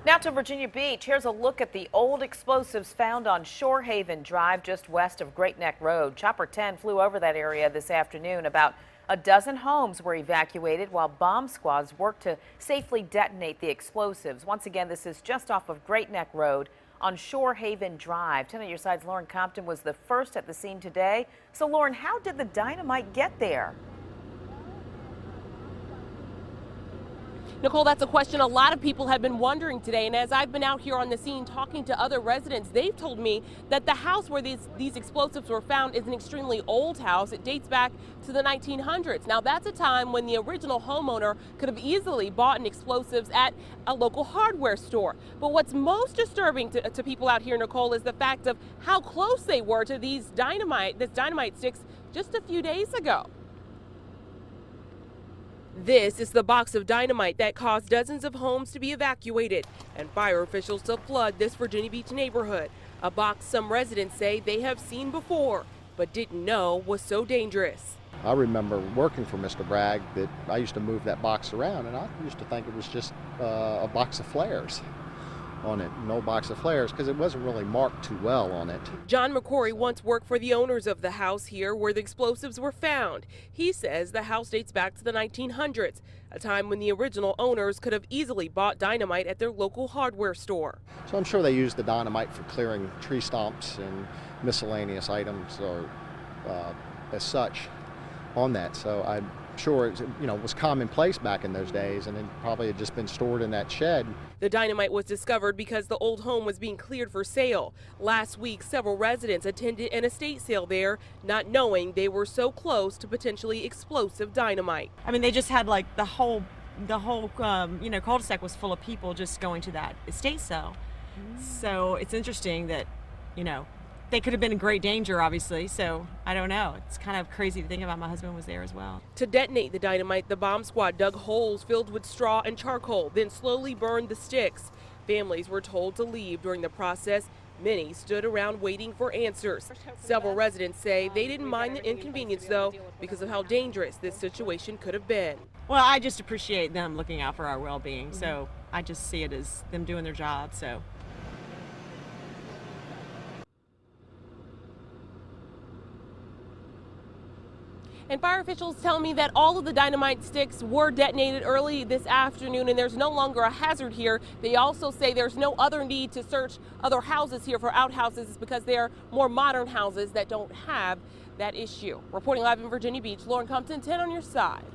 Now to Virginia Beach. Here's a look at the old explosives found on Shorehaven Drive just west of Great Neck Road. Chopper 10 flew over that area this afternoon. About a dozen homes were evacuated while bomb squads worked to safely detonate the explosives. Once again, this is just off of Great Neck Road on Shorehaven Drive. 10 on your side's Lauren Compton was the first at the scene today. So Lauren, how did the dynamite get there? Nicole, that's a question a lot of people have been wondering today. And as I've been out here on the scene talking to other residents, they've told me that the house where these explosives were found is an extremely old house. It dates back to the 1900s. Now, that's a time when the original homeowner could have easily bought an explosives at a local hardware store. But what's most disturbing to people out here, Nicole, is the fact of how close they were to this dynamite sticks just a few days ago. This is the box of dynamite that caused dozens of homes to be evacuated and fire officials to flood this Virginia Beach neighborhood. A box some residents say they have seen before, but didn't know was so dangerous. I remember working for Mr. Bragg that I used to move that box around, and I used to think it was just a box of flares on it, no box of flares, because it wasn't really marked too well on it. John McCrory once worked for the owners of the house here where the explosives were found. He says the house dates back to the 1900s, a time when the original owners could have easily bought dynamite at their local hardware store. So I'm sure they used the dynamite for clearing tree stumps and miscellaneous items or as such on that. So I'm sure it was commonplace back in those days, and it probably had just been stored in that shed. The dynamite was discovered because the old home was being cleared for sale. Last week, several residents attended an estate sale there, not knowing they were so close to potentially explosive dynamite. I mean, they just had like the whole cul-de-sac was full of people just going to that estate sale. So it's interesting that, they could have been in great danger, obviously, so I don't know. It's kind of crazy to think about. My husband was there as well. To detonate the dynamite, the bomb squad dug holes filled with straw and charcoal, then slowly burned the sticks. Families were told to leave during the process. Many stood around waiting for answers. Several residents say they didn't mind the inconvenience, though, because of how dangerous this situation could have been. Well, I just appreciate them looking out for our well-being, so I just see it as them doing their job, so. And fire officials tell me that all of the dynamite sticks were detonated early this afternoon, and there's no longer a hazard here. They also say there's no other need to search other houses here for outhouses because they are more modern houses that don't have that issue. Reporting live in Virginia Beach, Lauren Compton, 10 on your side.